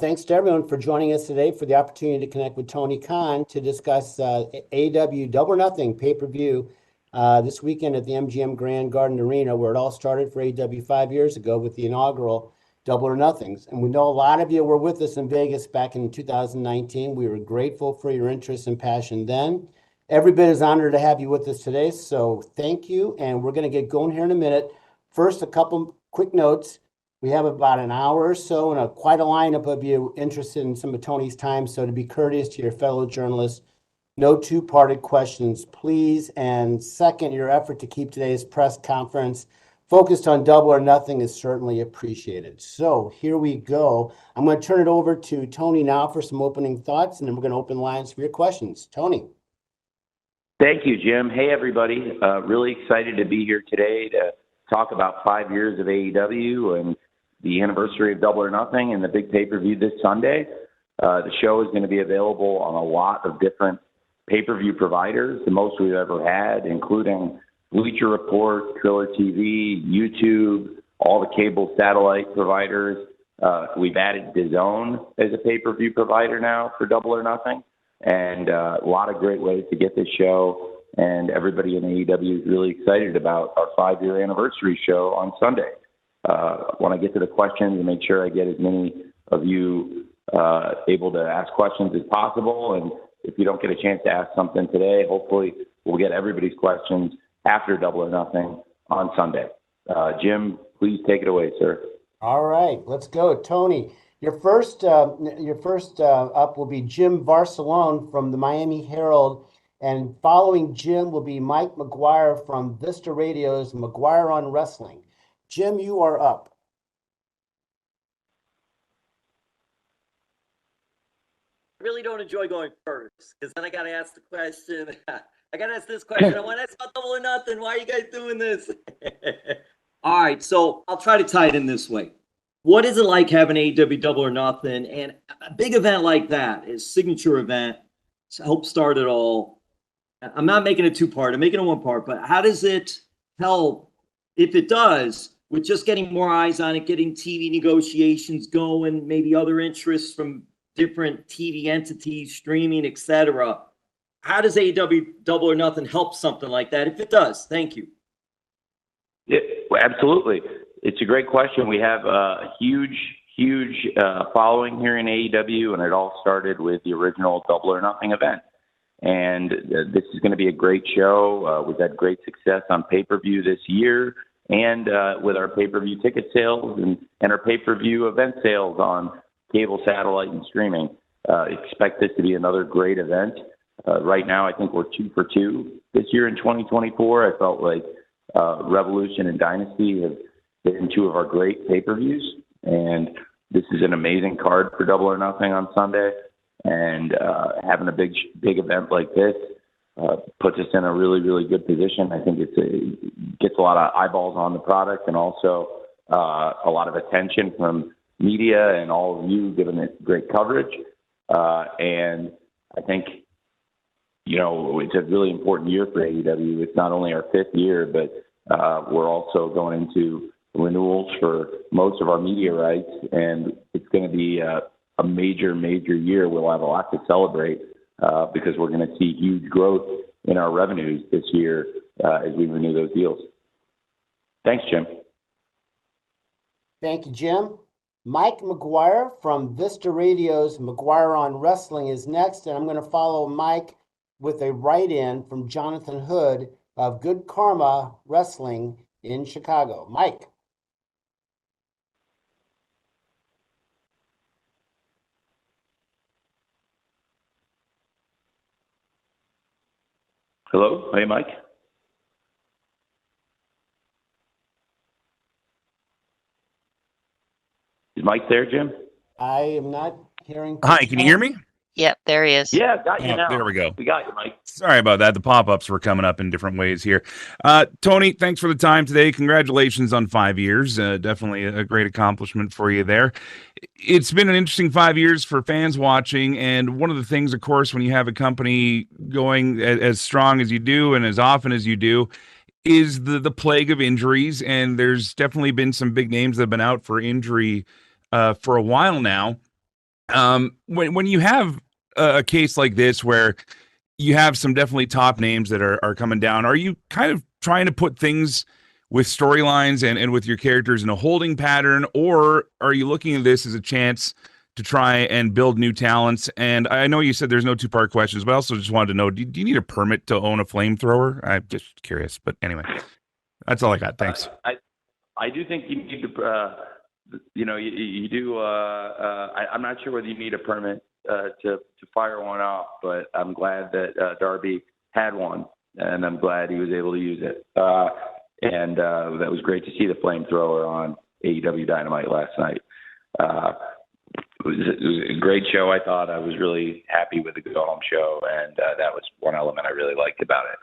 thanks to everyone for joining us today for the opportunity to connect with Tony Khan to discuss AEW Double or Nothing pay-per-view this weekend at the MGM Grand Garden Arena, where it all started for AEW 5 years ago with the inaugural Double or Nothings. And we know a lot of you were with us in Vegas back in 2019. We were grateful for your interest and passion then. Every bit is honored to have you with us today, so thank you. And we're going to get going here in a minute. First, a couple quick notes. We have about an hour or so and quite a lineup of you interested in some of Tony's time. So to be courteous to your fellow journalists, no two-parted questions, please. And second, your effort to keep today's press conference focused on Double or Nothing is certainly appreciated. So here we go. I'm going to turn it over to Tony now for some opening thoughts, and then we're going to open lines for your questions. Tony. Thank you, Jim. Hey, everybody. Really excited to be here today to talk about 5 years of AEW and the anniversary of Double or Nothing and the big pay-per-view this Sunday. The show is going to be available on a lot of different pay-per-view providers, the most we've ever had, including Bleacher Report, Triller TV, YouTube, all the cable satellite providers. We've added DAZN as a pay-per-view provider now for Double or Nothing, and a lot of great ways to get this show. And everybody in AEW is really excited about our 5-year anniversary show on Sunday. When I get to the questions and make sure I get as many of you able to ask questions as possible. And if you don't get a chance to ask something today, hopefully we'll get everybody's questions after Double or Nothing on Sunday. Jim, please take it away, sir. All right, let's go. Tony, your first up will be Jim Barcelone from the Miami Herald. And following Jim will be Mike McGuire from Vista Radio's McGuire on Wrestling. Jim, you are up. I really don't enjoy going first because then I got to ask the question. I got to ask this question. I want to ask about Double or Nothing. Why are you guys doing this? All right, so I'll try to tie it in this way. What is it like having AEW Double or Nothing? And a big event like that, a signature event, to help start it all. I'm not making it two-part. I'm making it one part. But how does it help, if it does, with just getting more eyes on it, getting TV negotiations going, maybe other interests from different TV entities, streaming, etc.? How does AEW Double or Nothing help something like that? If it does, thank you. Yeah, well, absolutely. It's a great question. We have a huge following here in AEW, and it all started with the original Double or Nothing event. And this is going to be a great show. We've had great success on pay-per-view this year, and with our pay-per-view ticket sales and our pay-per-view event sales on cable, satellite, and streaming. Expect this to be another great event. Right now, I think we're 2 for 2 this year in 2024. I felt like Revolution and Dynasty have been 2 of our great pay-per-views, and this is an amazing card for Double or Nothing on Sunday. And having a big event like this puts us in a really good position. I think it gets a lot of eyeballs on the product, and also a lot of attention from media and all of you giving it great coverage. And I think, it's a really important year for AEW. It's not only our 5th year, but we're also going into renewals for most of our media rights, and it's going to be a major year. We'll have a lot to celebrate because we're going to see huge growth in our revenues this year as we renew those deals. Thanks, Jim. Thank you, Jim. Mike McGuire from Vista Radio's McGuire on Wrestling is next, and I'm going to follow Mike with a write-in from Jonathan Hood of Good Karma Wrestling in Chicago. Mike. Hello? Hey, Mike. Is Mike there, Jim? I am not hearing. Hi, can you hear me? Yep, there he is. Yeah, got you now. There we go. We got you, Mike. Sorry about that. The pop-ups were coming up in different ways here. Tony, thanks for the time today. Congratulations on 5 years. Definitely a great accomplishment for you there. It's been an interesting 5 years for fans watching, and one of the things, of course, when you have a company going as strong as you do and as often as you do, is the plague of injuries, and there's definitely been some big names that have been out for injury for a while now. When you have a case like this where you have some definitely top names that are coming down, are you kind of trying to put things with storylines and with your characters in a holding pattern, or are you looking at this as a chance to try and build new talents? And I know you said there's no two-part questions, but I also just wanted to know, do you need a permit to own a flamethrower? I'm just curious, but anyway, that's all I got. Thanks. I do think you need to, you do. I'm not sure whether you need a permit to fire one off, but I'm glad that Darby had one, and I'm glad he was able to use it. And that was great to see the flamethrower on AEW Dynamite last night. It was a great show. I thought I was really happy with the go home show, and that was one element I really liked about it.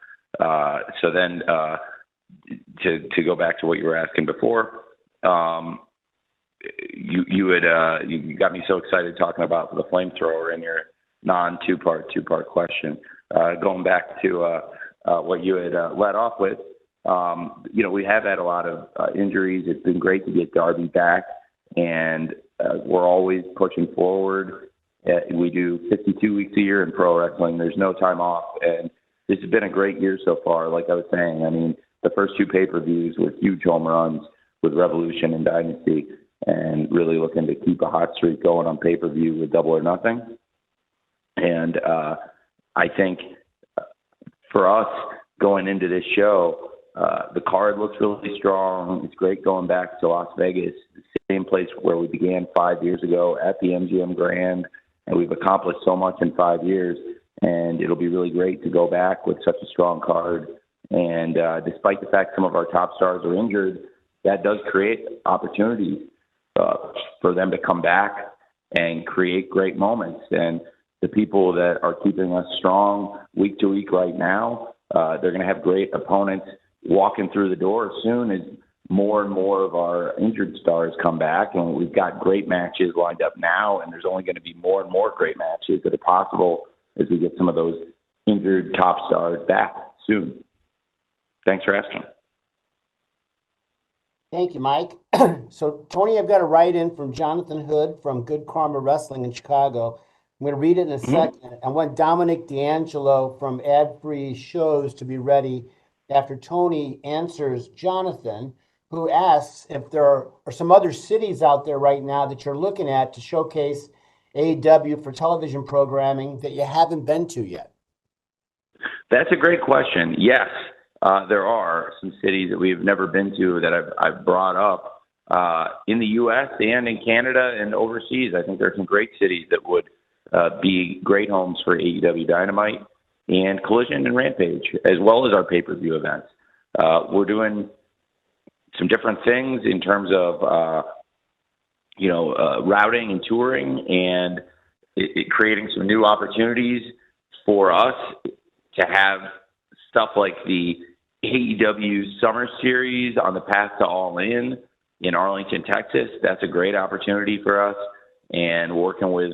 So then, to go back to what you were asking before, you got me so excited talking about the flamethrower in your two-part question. Going back to what you had led off with, we have had a lot of injuries. It's been great to get Darby back, and we're always pushing forward. We do 52 weeks a year in pro wrestling. There's no time off, and this has been a great year so far. Like I was saying, I mean, the first two pay-per-views were huge home runs with Revolution and Dynasty, and really looking to keep a hot streak going on pay-per-view with Double or Nothing. And I think for us going into this show, the card looks really strong. It's great going back to Las Vegas, the same place where we began 5 years ago at the MGM Grand, and we've accomplished so much in 5 years. And it'll be really great to go back with such a strong card. And despite the fact some of our top stars are injured, that does create opportunities for them to come back and create great moments. And the people that are keeping us strong week to week right now, they're going to have great opponents walking through the door as soon as more and more of our injured stars come back. And we've got great matches lined up now, and there's only going to be more and more great matches that are possible as we get some of those injured top stars back soon. Thanks for asking. Thank you, Mike. So, Tony, I've got a write-in from Jonathan Hood from Good Karma Wrestling in Chicago. I'm going to read it in a second. I want Dominic D'Angelo from Ad Free Shows to be ready after Tony answers Jonathan, who asks if there are some other cities out there right now that you're looking at to showcase AEW for television programming that you haven't been to yet. That's a great question. Yes. There are some cities that we've never been to that I've brought up in the U.S. and in Canada and overseas. I think there are some great cities that would be great homes for AEW Dynamite and Collision and Rampage, as well as our pay-per-view events. We're doing some different things in terms of routing and touring, and creating some new opportunities for us to have stuff like the AEW Summer Series on the Path to All In Arlington, Texas. That's a great opportunity for us, and working with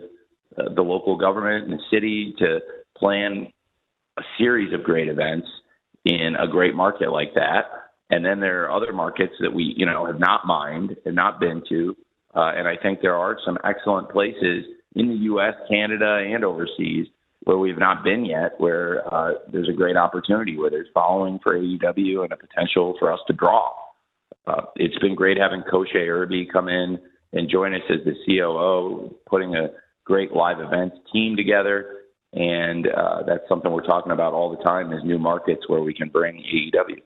the local government and the city to plan a series of great events in a great market like that. And then there are other markets that we, have not mined and not been to. And I think there are some excellent places in the U.S., Canada, and overseas where we've not been yet, where there's a great opportunity, where there's following for AEW and a potential for us to draw. It's been great having Koshe Irby come in and join us as the COO, putting a great live events team together. And that's something we're talking about all the time, is new markets where we can bring AEW.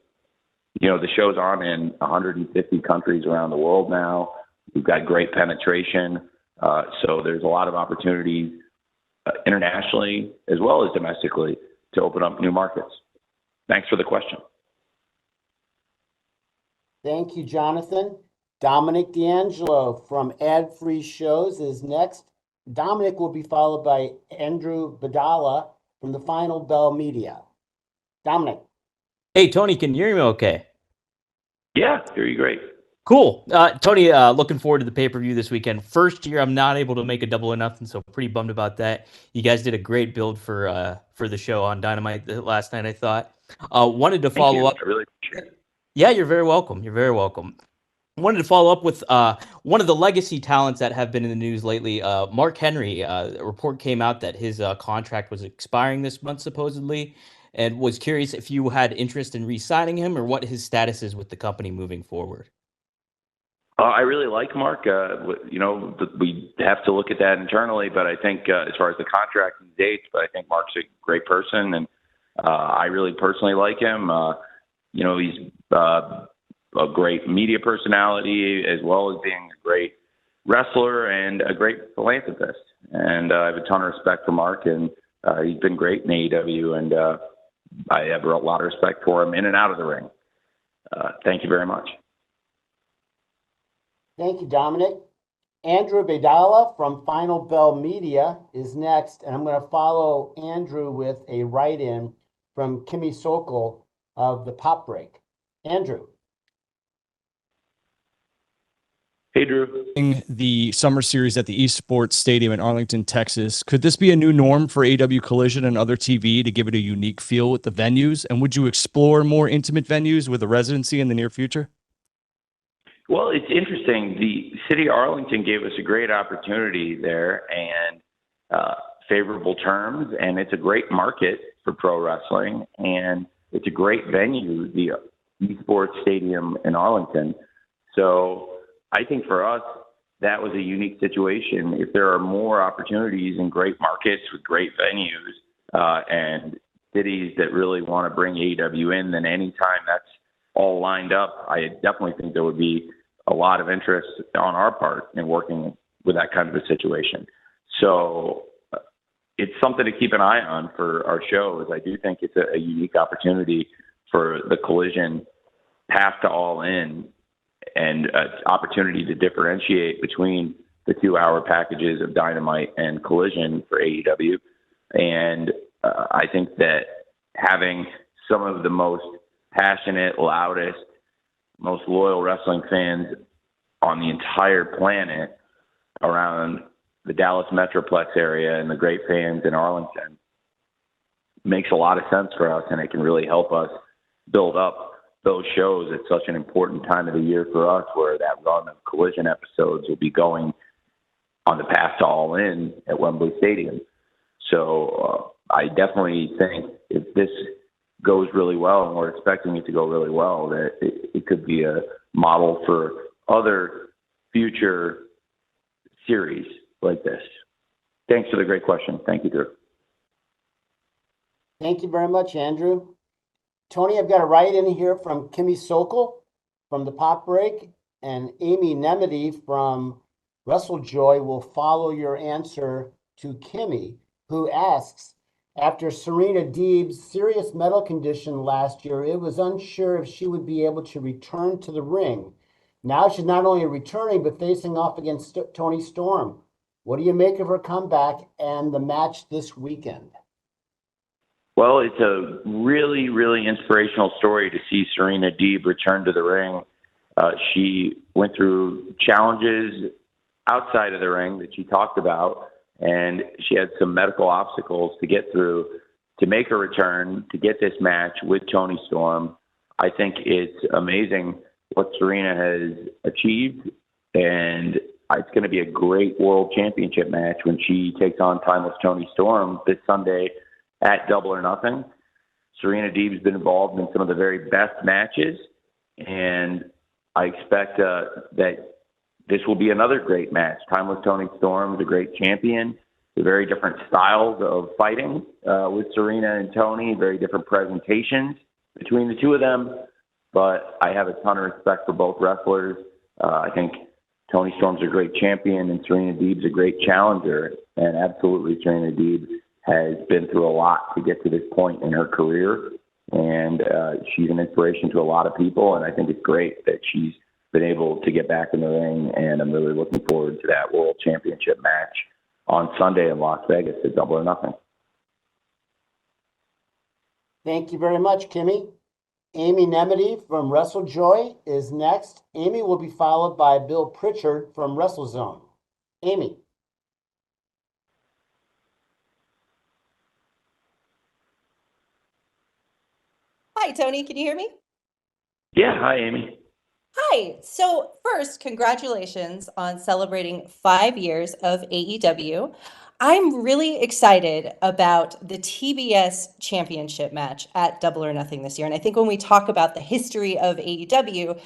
The show's on in 150 countries around the world now. We've got great penetration. So there's a lot of opportunities internationally as well as domestically to open up new markets. Thanks for the question. Thank you, Jonathan. Dominic D'Angelo from Ad Free Shows is next. Dominic will be followed by Andrew Badala from the Final Bell Media. Dominic. Hey, Tony, can you hear me okay? Yeah, hear you great. Cool. Tony, looking forward to the pay-per-view this weekend. First year, I'm not able to make a Double or Nothing, so pretty bummed about that. You guys did a great build for the show on Dynamite last night, I thought. Wanted to follow up. I really appreciate it. Yeah, you're very welcome. You're very welcome. wanted to follow up with one of the legacy talents that have been in the news lately, Mark Henry. A report came out that his contract was expiring this month, supposedly, and was curious if you had interest in re-signing him or what his status is with the company moving forward. I really like Mark. We have to look at that internally, but I think as far as the contract and dates, but I think Mark's a great person, and I really personally like him. He's a great media personality as well as being a great wrestler and a great philanthropist. And I have a ton of respect for Mark, and he's been great in AEW, and I have a lot of respect for him in and out of the ring. Thank you very much. Thank you, Dominic. Andrew Bedala from Final Bell Media is next, and I'm going to follow Andrew with a write-in from Kimmy Sokol of the Pop Break. Andrew. Hey, Drew. The summer series at the East Sports Stadium in Arlington, Texas. Could this be a new norm for AEW Collision and other TV to give it a unique feel with the venues? And would you explore more intimate venues with a residency in the near future? Well, it's interesting. The city of Arlington gave us a great opportunity there and favorable terms, and it's a great market for pro wrestling, and it's a great venue, the Esports Stadium in Arlington. So I think for us, that was a unique situation. If there are more opportunities in great markets with great venues and cities that really want to bring AEW in, then anytime that's all lined up, I definitely think there would be a lot of interest on our part in working with that kind of a situation. So it's something to keep an eye on for our show, as I do think it's a unique opportunity for the Collision path to All In and an opportunity to differentiate between the 2-hour packages of Dynamite and Collision for AEW. And I think that having some of the most passionate, loudest, most loyal wrestling fans on the entire planet around the Dallas Metroplex area and the great fans in Arlington makes a lot of sense for us, and it can really help us build up those shows at such an important time of the year for us, where that run of Collision episodes will be going on the path to All In at Wembley Stadium. So I definitely think if this goes really well, and we're expecting it to go really well, that it could be a model for other future series like this. Thanks for the great question. Thank you, Drew. Thank you very much, Andrew. Tony, I've got a write-in here from Kimmy Sokol from the Pop Break, and Amy Nemedy from WrestleJoy will follow your answer to Kimmy, who asks, after Serena Deeb's serious medical condition last year, it was unsure if she would be able to return to the ring. Now she's not only returning, but facing off against Toni Storm. What do you make of her comeback and the match this weekend? Well, it's a really, really inspirational story to see Serena Deeb return to the ring. She went through challenges outside of the ring that she talked about, and she had some medical obstacles to get through to make her return, to get this match with Toni Storm. I think it's amazing what Serena has achieved, and it's going to be a great world championship match when she takes on Timeless Toni Storm this Sunday at Double or Nothing. Serena Deeb's been involved in some of the very best matches, and I expect that this will be another great match. Timeless Toni Storm is a great champion. They're very different styles of fighting with Serena and Toni, very different presentations between the two of them, but I have a ton of respect for both wrestlers. I think Toni Storm's a great champion, and Serena Deeb's a great challenger, and absolutely Serena Deeb has been through a lot to get to this point in her career, and she's an inspiration to a lot of people, and I think it's great that she's been able to get back in the ring, and I'm really looking forward to that World Championship match on Sunday in Las Vegas at Double or Nothing. Thank you very much, Kimmy. Amy Nemedy from WrestleJoy is next. Amy will be followed by Bill Pritchard from WrestleZone. Amy. Hi, Tony. Can you hear me? Yeah, hi, Amy. Hi. So, first, congratulations on celebrating 5 years of AEW. I'm really excited about the TBS championship match at Double or Nothing this year. And I think when we talk about the history of AEW,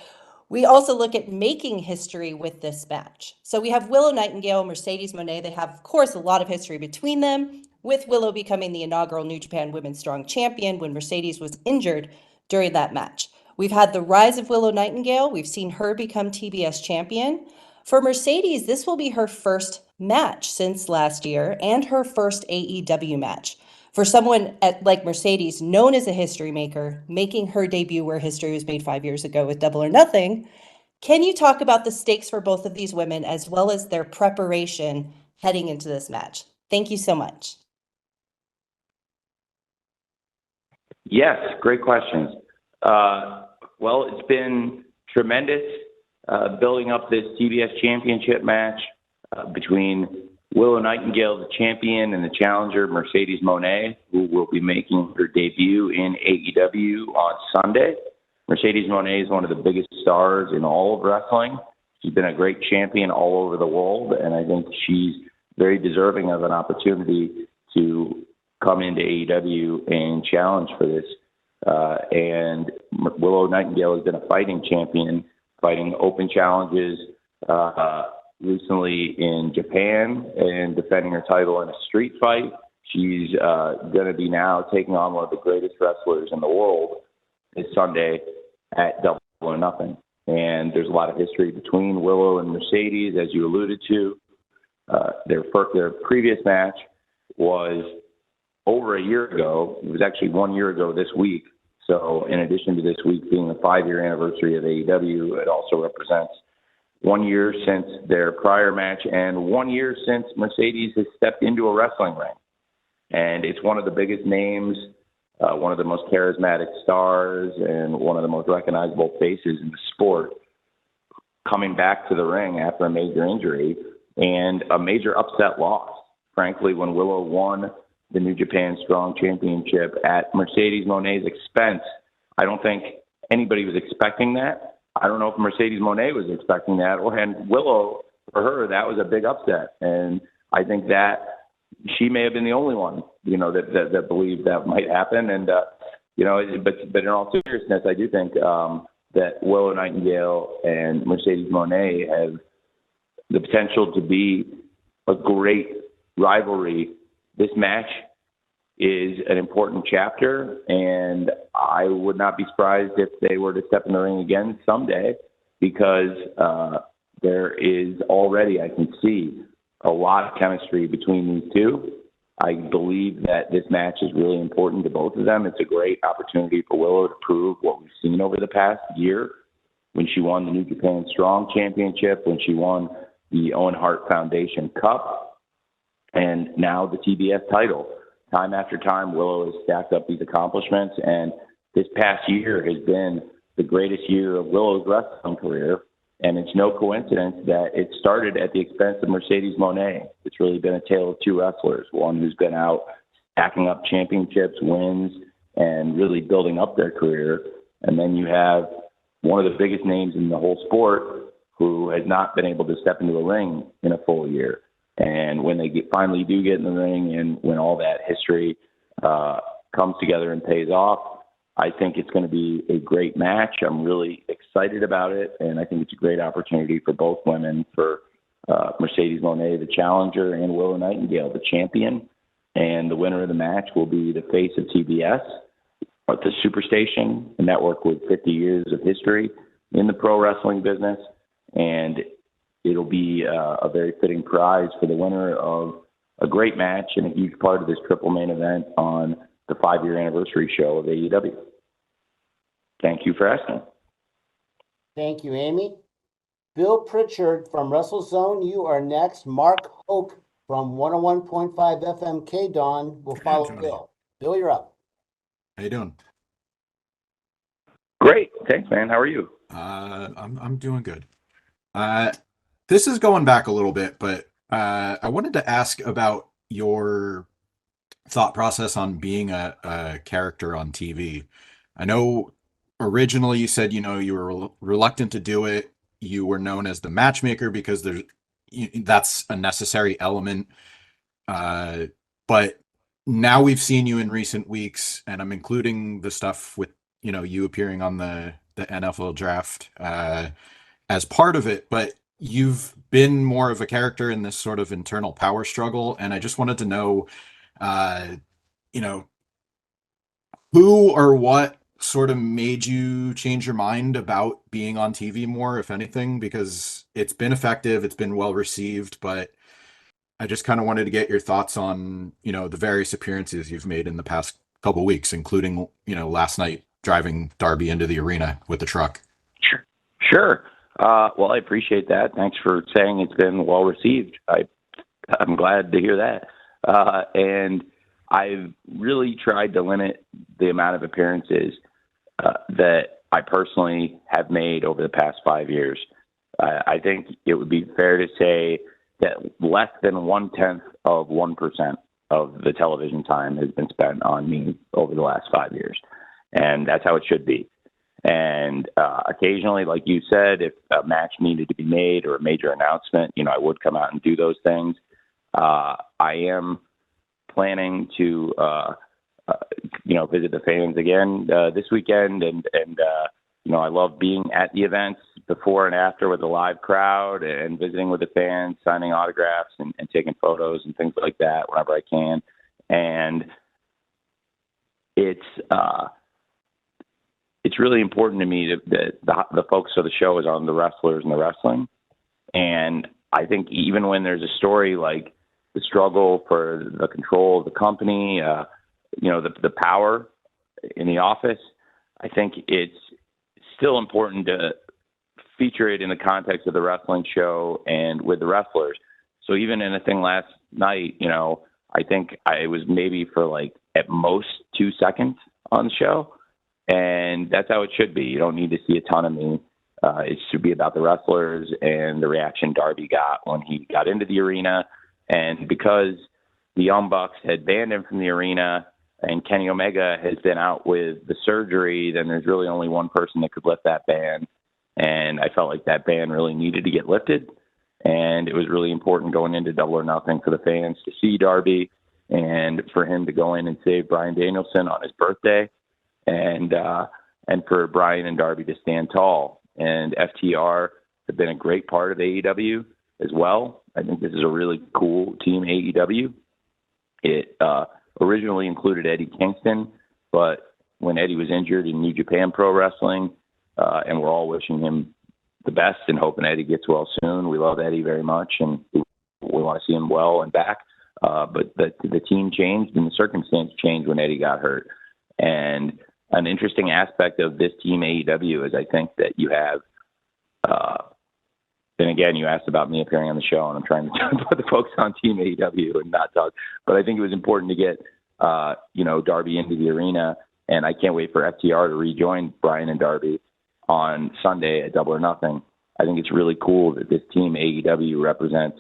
we also look at making history with this match. So we have Willow Nightingale, Mercedes Moné. They have, of course, a lot of history between them, with Willow becoming the inaugural New Japan Women's Strong Champion when Mercedes was injured during that match. We've had the rise of Willow Nightingale. We've seen her become TBS champion. For Mercedes, this will be her first match since last year and her first AEW match. For someone like Mercedes, known as a history maker, making her debut where history was made 5 years ago with Double or Nothing, can you talk about the stakes for both of these women as well as their preparation heading into this match? Thank you so much. Yes, great questions. Well, it's been tremendous building up this TBS championship match between Willow Nightingale, the champion, and the challenger, Mercedes Moné, who will be making her debut in AEW on Sunday. Mercedes Moné is one of the biggest stars in all of wrestling. She's been a great champion all over the world, and I think she's very deserving of an opportunity to come into AEW and challenge for this. And Willow Nightingale has been a fighting champion, fighting open challenges recently in Japan and defending her title in a street fight. She's going to be now taking on one of the greatest wrestlers in the world this Sunday at Double or Nothing. And there's a lot of history between Willow and Mercedes, as you alluded to. Their previous match was over a year ago. It was actually 1 year ago this week. So in addition to this week being the 5-year anniversary of AEW, it also represents 1 year since their prior match and 1 year since Mercedes has stepped into a wrestling ring. And it's one of the biggest names, one of the most charismatic stars, and one of the most recognizable faces in the sport coming back to the ring after a major injury and a major upset loss. Frankly, when Willow won the New Japan Strong Championship at Mercedes Moné's expense, I don't think anybody was expecting that. I don't know if Mercedes Moné was expecting that, and Willow, for her, that was a big upset. And I think that she may have been the only one, that believed that might happen. And, but in all seriousness, I do think that Willow Nightingale and Mercedes Moné have the potential to be a great rivalry. This match is an important chapter, and I would not be surprised if they were to step in the ring again someday, because there is already, I can see, a lot of chemistry between these two. I believe that this match is really important to both of them. It's a great opportunity for Willow to prove what we've seen over the past year when she won the New Japan Strong Championship, when she won the Owen Hart Foundation Cup, and now the TBS title. Time after time, Willow has stacked up these accomplishments, and this past year has been the greatest year of Willow's wrestling career, and it's no coincidence that it started at the expense of Mercedes Moné. It's really been a tale of two wrestlers, one who's been out stacking up championships, wins, and really building up their career, and then you have one of the biggest names in the whole sport who has not been able to step into a ring in a full year. And when they finally do get in the ring, and when all that history comes together and pays off, I think it's going to be a great match. I'm really excited about it, and I think it's a great opportunity for both women, for Mercedes Moné, the challenger, and Willow Nightingale, the champion. And the winner of the match will be the face of TBS, the Superstation, a network with 50 years of history in the pro wrestling business. And it'll be a very fitting prize for the winner of a great match and a huge part of this triple main event on the 5-year anniversary show of AEW. Thank you for asking. Thank you, Amy. Bill Pritchard from WrestleZone, you are next. Mark Hoke from 101.5 FM K-Dawn will follow Tony. Bill. Bill, you're up. How you doing? Great. Thanks, man. How are you? I'm doing good. This is going back a little bit, but I wanted to ask about your thought process on being a character on TV. I know originally you said, you were reluctant to do it. You were known as the matchmaker because that's a necessary element. But now we've seen you in recent weeks, and I'm including the stuff with, you appearing on the NFL draft as part of it, but you've been more of a character in this sort of internal power struggle. And I just wanted to know, uh, you know, who or what sort of made you change your mind about being on TV more, if anything, because it's been effective, it's been well received, but I just kind of wanted to get your thoughts on, the various appearances you've made in the past couple weeks, including, last night driving Darby into the arena with the truck. Sure. Well, I appreciate that. Thanks for saying it's been well received. I'm glad to hear that. And I've really tried to limit the amount of appearances that I personally have made over the past 5 years. I think it would be fair to say that less than 0.1% of the television time has been spent on me over the last 5 years. And that's how it should be. And occasionally, like you said, if a match needed to be made or a major announcement, I would come out and do those things. I am planning to, visit the fans again this weekend. And I love being at the events before and after with a live crowd and visiting with the fans, signing autographs and taking photos and things like that whenever I can. And it's really important to me that the focus of the show is on the wrestlers and the wrestling. And I think even when there's a story like the struggle for the control of the company, the power in the office, I think it's still important to feature it in the context of the wrestling show and with the wrestlers. So even in a thing last night, I think I was maybe for like at most 2 seconds on the show. And that's how it should be. You don't need to see a ton of me. It should be about the wrestlers and the reaction Darby got when he got into the arena. And because the Young Bucks had banned him from the arena and Kenny Omega has been out with the surgery, then there's really only one person that could lift that ban. And I felt like that ban really needed to get lifted. And it was really important going into Double or Nothing for the fans to see Darby and for him to go in and save Bryan Danielson on his birthday. And for Bryan and Darby to stand tall. And FTR have been a great part of AEW as well. I think this is a really cool team, AEW. It originally included Eddie Kingston, but when Eddie was injured in New Japan Pro Wrestling, and we're all wishing him the best and hoping Eddie gets well soon. We love Eddie very much, and we want to see him well and back. But the team changed and the circumstance changed when Eddie got hurt. And an interesting aspect of this team AEW is I think that you have, and again, you asked about me appearing on the show, and I'm trying to put the folks on team AEW and not talk, but I think it was important to get, Darby into the arena, and I can't wait for FTR to rejoin Bryan and Darby on Sunday at Double or Nothing. I think it's really cool that this team AEW represents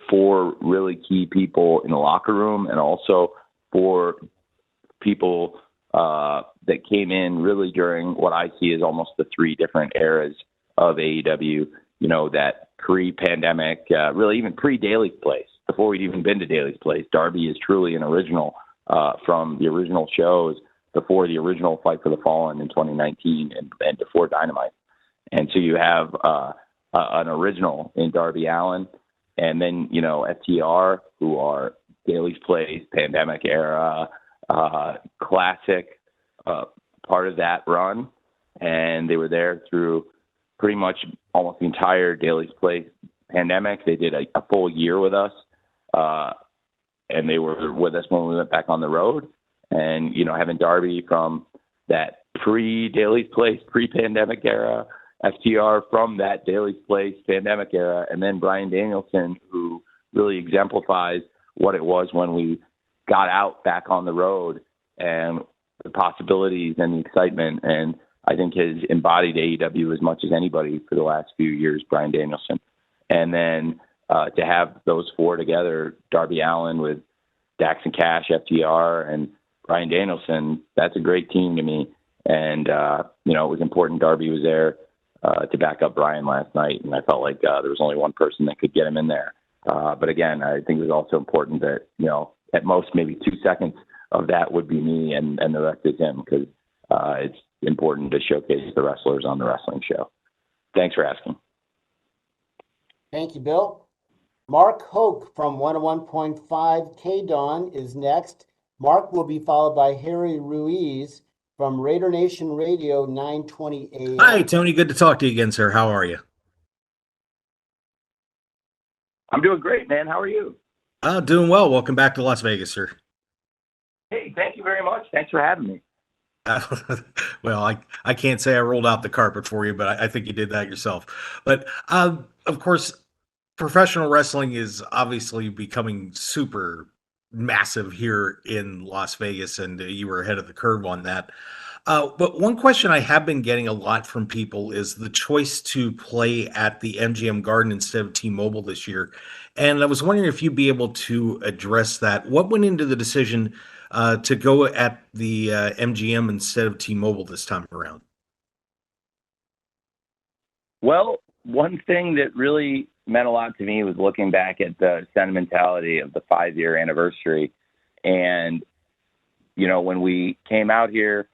4 really key people in the locker room and also 4 people that came in really during what I see as almost the 3 different eras of AEW, that pre-pandemic, really even pre-Daly's Place, before we'd even been to Daly's Place. Darby is truly an original from the original shows before the original Fight for the Fallen in 2019 and before Dynamite. And so you have an original in Darby Allin, and then, FTR, who are Daly's Place, pandemic era, classic part of that run, and they were there through pretty much almost the entire Daly's Place pandemic. They did a full year with us, and they were with us when we went back on the road. And having Darby from that pre-Daly's Place, pre-pandemic era, FTR from that Daly's Place pandemic era, and then Bryan Danielson, who really exemplifies what it was when we got out back on the road and the possibilities and the excitement. And I think has embodied AEW as much as anybody for the last few years, Bryan Danielson. And then to have those 4 together, Darby Allin with Dax and Cash, FTR, and Bryan Danielson, that's a great team to me. And, it was important. Darby was there to back up Brian last night, and I felt like there was only one person that could get him in there. But again, I think it was also important that, at most maybe 2 seconds of that would be me and the rest is him, because it's important to showcase the wrestlers on the wrestling show. Thanks for asking. Thank you, Bill. Mark Hoke from 101.5 K-Dawn is next. Mark will be followed by Harry Ruiz from Raider Nation Radio 920 AM. Hi, Tony. Good to talk to you again, sir. How are you? I'm doing great, man. How are you? Doing well. Welcome back to Las Vegas, sir. Hey, thank you very much. Thanks for having me. Well, I can't say I rolled out the carpet for you, but I think you did that yourself. But of course, professional wrestling is obviously becoming super massive here in Las Vegas, and you were ahead of the curve on that. But one question I have been getting a lot from people is the choice to play at the MGM Garden instead of T-Mobile this year. And I was wondering if you'd be able to address that. What went into the decision to go at the MGM instead of T-Mobile this time around? Well, one thing that really meant a lot to me was looking back at the sentimentality of the 5-year anniversary. And, when we came out here,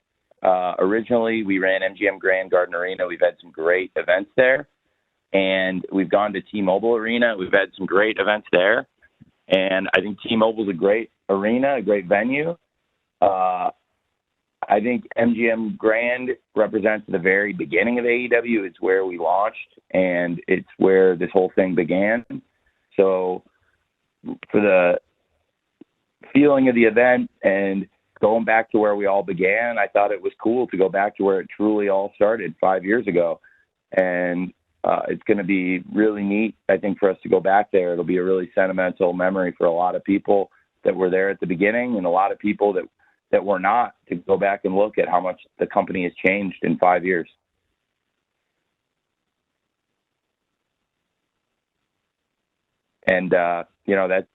originally we ran MGM Grand Garden Arena. We've had some great events there. And we've gone to T-Mobile Arena. We've had some great events there. And I think T-Mobile's a great arena, a great venue. I think MGM Grand represents the very beginning of AEW. It's where we launched, and it's where this whole thing began. So for the feeling of the event and going back to where we all began, I thought it was cool to go back to where it truly all started 5 years ago. And it's going to be really neat, I think, for us to go back there. It'll be a really sentimental memory for a lot of people that were there at the beginning, and a lot of people that were not, to go back and look at how much the company has changed in 5 years. And,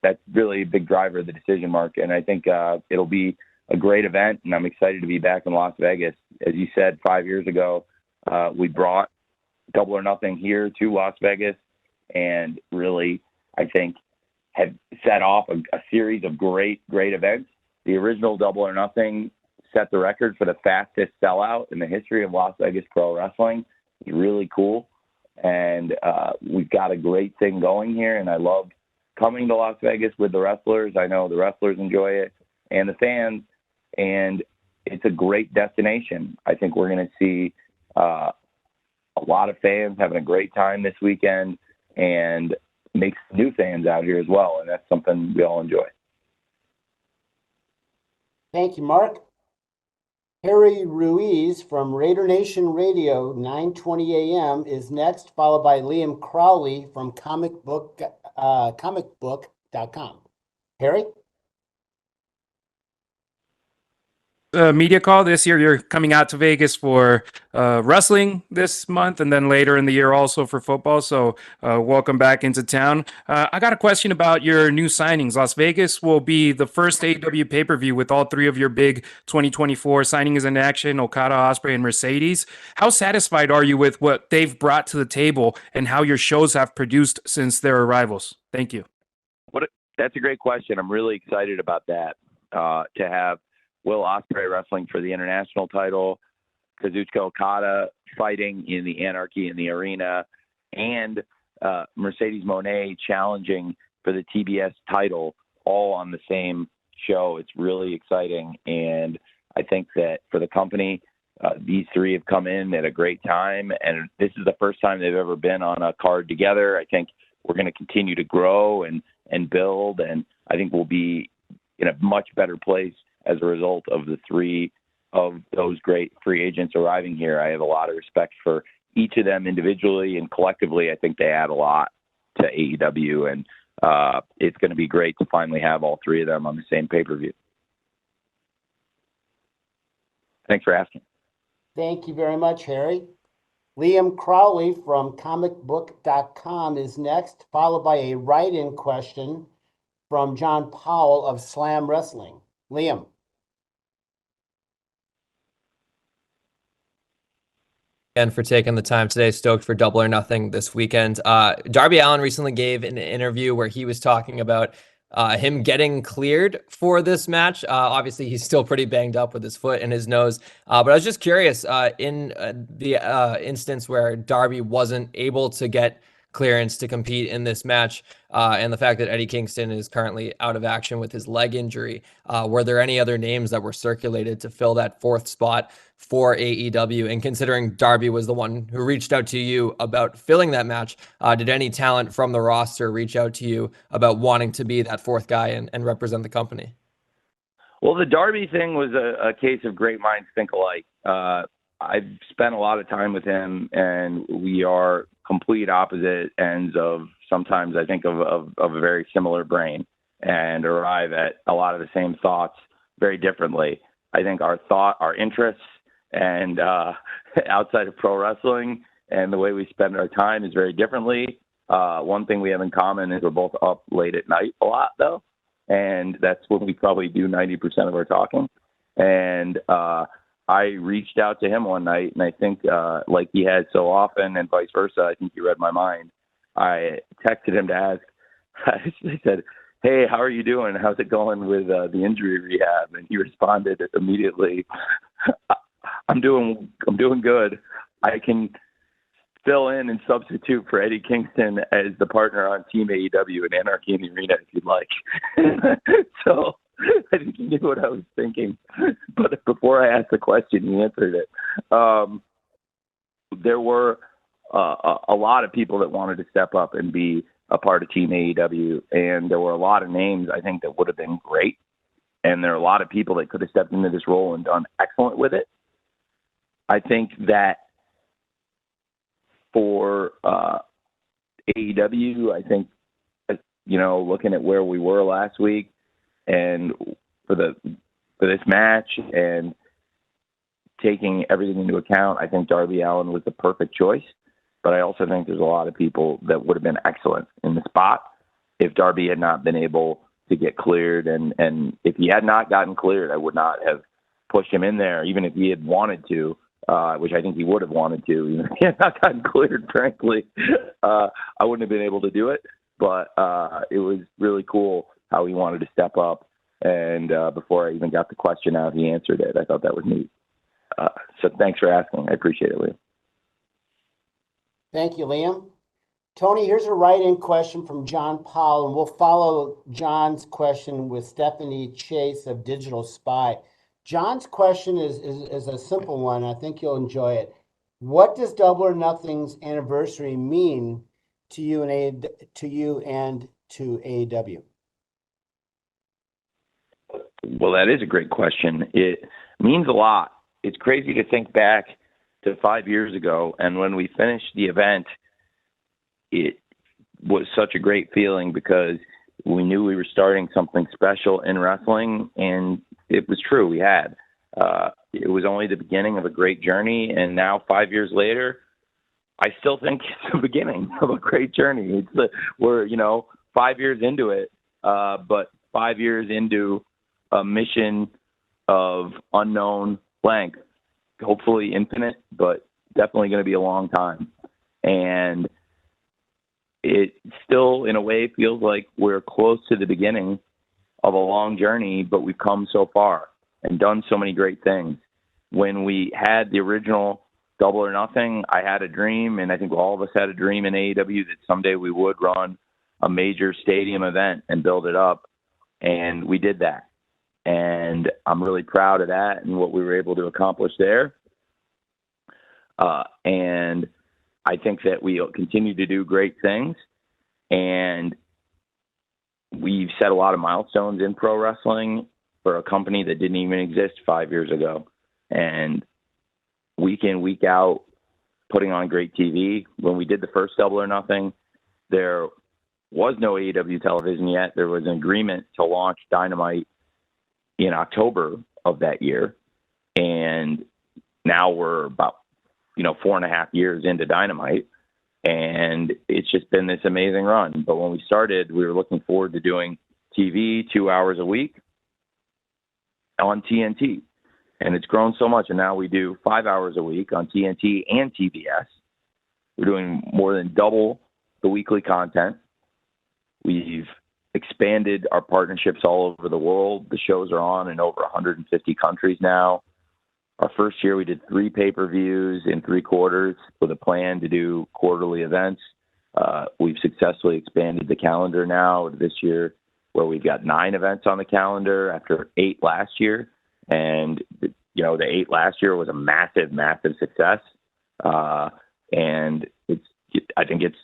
that's really a big driver of the decision, Mark. And I think it'll be a great event, and I'm excited to be back in Las Vegas. As you said, 5 years ago, we brought Double or Nothing here to Las Vegas, and really, I think, had set off a series of great events. The original Double or Nothing set the record for the fastest sellout in the history of Las Vegas pro wrestling. It's really cool. And we've got a great thing going here, and I love coming to Las Vegas with the wrestlers. I know the wrestlers enjoy it and the fans, and it's a great destination. I think we're going to see a lot of fans having a great time this weekend, and make new fans out here as well, and that's something we all enjoy. Thank you, Mark. Harry Ruiz from Raider Nation Radio 920 AM is next, followed by Liam Crowley from comicbook.com. Harry? Media call this year. You're coming out to Vegas for wrestling this month, and then later in the year also for football. So welcome back into town. I got a question about your new signings. Las Vegas will be the first AEW pay-per-view with all three of your big 2024 signings in action: Okada, Ospreay, and Mercedes. How satisfied are you with what they've brought to the table and how your shows have produced since their arrivals? Thank you. That's a great question. I'm really excited about that. To have Will Ospreay wrestling for the international title, Kazuchika Okada fighting in the Anarchy in the Arena, and Mercedes Moné challenging for the TBS title, all on the same show. It's really exciting, and I think that for the company, these three have come in at a great time, and this is the first time they've ever been on a card together. I think we're going to continue to grow and build, and I think we'll be in a much better place as a result of the three of those great free agents arriving here. I have a lot of respect for each of them individually, and collectively, I think they add a lot to AEW, and it's going to be great to finally have all three of them on the same pay-per-view. Thanks for asking. Thank you very much, Harry. Liam Crowley from comicbook.com is next, followed by a write-in question from John Powell of Slam Wrestling. Liam. and for taking the time today. Stoked for Double or Nothing this weekend. Darby Allin recently gave an interview where he was talking about him getting cleared for this match. Obviously, he's still pretty banged up with his foot and his nose. But I was just curious, in the instance where Darby wasn't able to get clearance to compete in this match, and the fact that Eddie Kingston is currently out of action with his leg injury, were there any other names that were circulated to fill that fourth spot for AEW? And considering Darby was the one who reached out to you about filling that match, did any talent from the roster reach out to you about wanting to be that fourth guy and represent the company? Well, the Darby thing was a case of great minds think alike. I've spent a lot of time with him, and we are complete opposite ends of sometimes I think of a very similar brain, and arrive at a lot of the same thoughts very differently. I think our interests and outside of pro wrestling and the way we spend our time is very differently. One thing we have in common is we're both up late at night a lot, though, and that's when we probably do 90% of our talking. And I reached out to him one night, and I think like he had so often and vice versa, I think he read my mind. I texted him to ask, I said, "Hey, how are you doing? How's it going with the injury rehab?" And he responded immediately, I'm doing good. I can fill in and substitute for Eddie Kingston as the partner on Team AEW and Anarchy in the Arena if you'd like." So I think he knew what I was thinking. But before I asked the question, he answered it. There were a lot of people that wanted to step up and be a part of Team AEW, and there were a lot of names I think that would have been great. And there are a lot of people that could have stepped into this role and done excellent with it. I think that for AEW, I think, looking at where we were last week and for this match and taking everything into account, I think Darby Allin was the perfect choice. But I also think there's a lot of people that would have been excellent in the spot if Darby had not been able to get cleared. And if he had not gotten cleared, I would not have pushed him in there, even if he had wanted to, which I think he would have wanted to. Even if he had not gotten cleared, frankly, I wouldn't have been able to do it. But it was really cool how he wanted to step up. And before I even got the question out, he answered it. I thought that was neat. So thanks for asking. I appreciate it, Liam. Thank you, Liam. Tony, here's a write-in question from John Powell, and we'll follow John's question with Stephanie Chase of Digital Spy. John's question is a simple one. I think you'll enjoy it. What does Double or Nothing's anniversary mean to you and to AEW? Well, that is a great question. It means a lot. It's crazy to think back to 5 years ago, and when we finished the event, it was such a great feeling because we knew we were starting something special in wrestling, and it was true. We had. It was only the beginning of a great journey, and now 5 years later, I still think it's the beginning of a great journey. We're 5 years into it, but 5 years into a mission of unknown length, hopefully infinite, but definitely going to be a long time. And it still, in a way, feels like we're close to the beginning of a long journey, but we've come so far and done so many great things. When we had the original Double or Nothing, I had a dream, and I think all of us had a dream in AEW that someday we would run a major stadium event and build it up. And we did that. And I'm really proud of that and what we were able to accomplish there. And I think that we'll continue to do great things. And we've set a lot of milestones in pro wrestling for a company that didn't even exist 5 years ago. And week in, week out, putting on great TV. When we did the first Double or Nothing, there was no AEW television yet. There was an agreement to launch Dynamite in October of that year. And now we're about, 4.5 years into Dynamite, and it's just been this amazing run. But when we started, we were looking forward to doing TV 2 hours a week on TNT. And it's grown so much. And now we do 5 hours a week on TNT and TBS. We're doing more than double the weekly content. We've expanded our partnerships all over the world. The shows are on in over 150 countries now. Our first year, we did 3 pay-per-views in 3 quarters with a plan to do quarterly events. We've successfully expanded the calendar now this year, where we've got 9 events on the calendar after 8 last year. And, you know, the 8 last year was a massive, massive success. And I think it's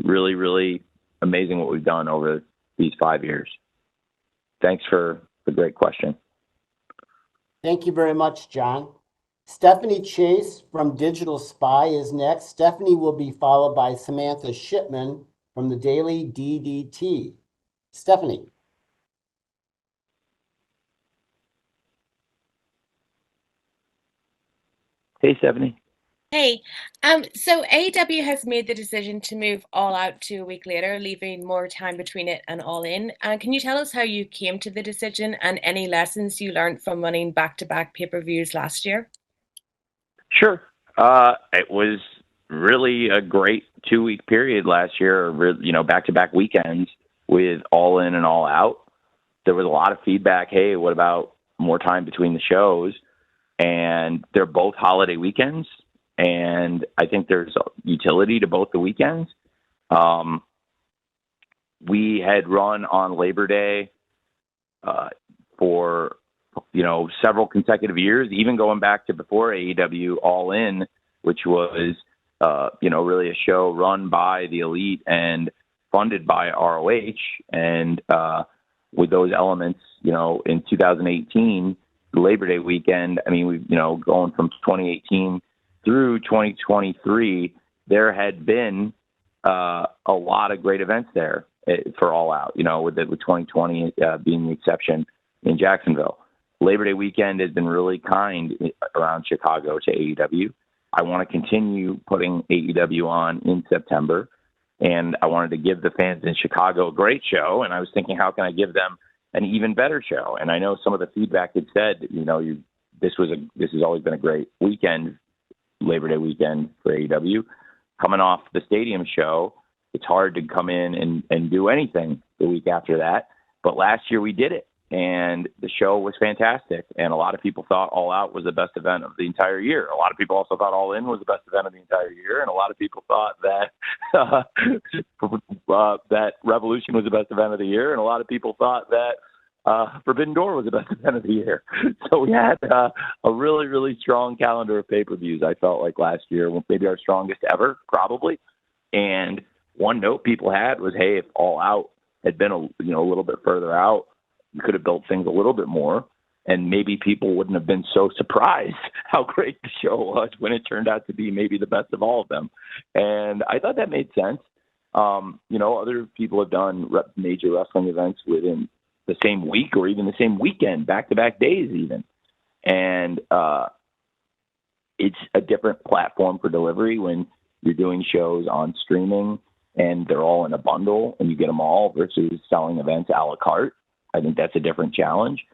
really, really amazing what we've done over these 5 years. Thanks for the great question. Thank you very much, John. Stephanie Chase from Digital Spy is next. Stephanie will be followed by Samantha Shipman from the Daily DDT. Stephanie. Hey, Stephanie. Hey, so AEW has made the decision to move All Out to a week later, leaving more time between it and All In. Can you tell us how you came to the decision and any lessons you learned from running back-to-back pay-per-views last year? Sure. It was really a great 2-week period last year, you know, back-to-back weekends with All In and All Out. There was a lot of feedback, hey, what about more time between the shows? And they're both holiday weekends. And I think there's utility to both the weekends. We had run on Labor Day for, you know, several consecutive years, even going back to before AEW All In, which was, you know, really a show run by the Elite and funded by ROH. And with those elements, you know, in 2018, Labor Day weekend, I mean, we, you know, going from 2018 through 2023, there had been a lot of great events there for All Out, you know, with 2020 being the exception in Jacksonville. Labor Day weekend has been really kind around Chicago to AEW. I want to continue putting AEW on in September, and I wanted to give the fans in Chicago a great show, and I was thinking, how can I give them an even better show? And I know some of the feedback had said, you know, this has always been a great weekend, Labor Day weekend for AEW. Coming off the stadium show, it's hard to come in and do anything the week after that. But last year we did it, and the show was fantastic. And a lot of people thought All Out was the best event of the entire year. A lot of people also thought All In was the best event of the entire year. And a lot of people thought that that Revolution was the best event of the year. And a lot of people thought that Forbidden Door was the best event of the year. So we had a really, really strong calendar of pay-per-views, I felt like last year, maybe our strongest ever, probably. And one note people had was, hey, if All Out had been a little bit further out, we could have built things a little bit more, and maybe people wouldn't have been so surprised how great the show was when it turned out to be maybe the best of all of them. And I thought that made sense. You know, other people have done major wrestling events within the same week or even the same weekend, back-to-back days even. And it's a different platform for delivery when you're doing shows on streaming and they're all in a bundle and you get them all versus selling events a la carte. I think that's a different challenge.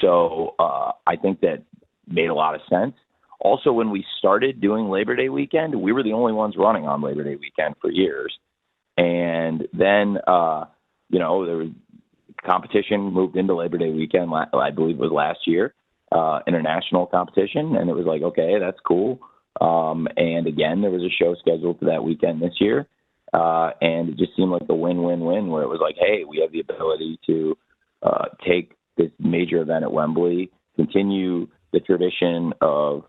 So I think that made a lot of sense. Also, when we started doing Labor Day weekend, we were the only ones running on Labor Day weekend for years. And then, you know, there was competition moved into Labor Day weekend, I believe it was last year, international competition. And it was like, okay, that's cool. And again, there was a show scheduled for that weekend this year. And it just seemed like the win-win-win, where it was like, hey, we have the ability to take this major event at Wembley, continue the tradition of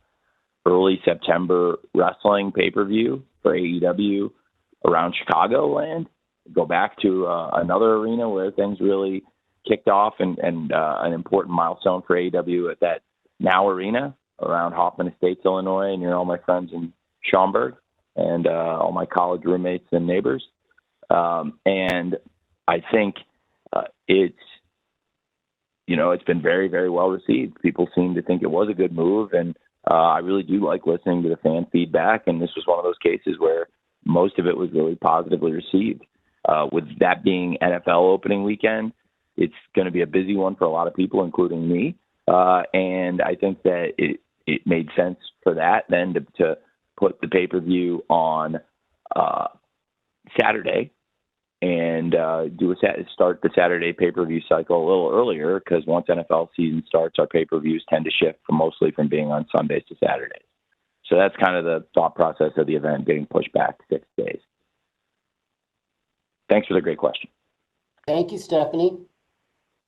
early September wrestling pay-per-view for AEW around Chicagoland, go back to another arena where things really kicked off and an important milestone for AEW at that Now Arena around Hoffman Estates, Illinois, near all my friends in Schaumburg and all my college roommates and neighbors. And I think it's been very, very well received. People seem to think it was a good move. And I really do like listening to the fan feedback. And this was one of those cases where most of it was really positively received. With that being NFL opening weekend, it's going to be a busy one for a lot of people, including me. And I think that it made sense for that then to put the pay-per-view on Saturday and start the Saturday pay-per-view cycle a little earlier, because once NFL season starts, our pay-per-views tend to shift mostly from being on Sundays to Saturdays. So that's kind of the thought process of the event getting pushed back 6 days. Thanks for the great question. Thank you, Stephanie.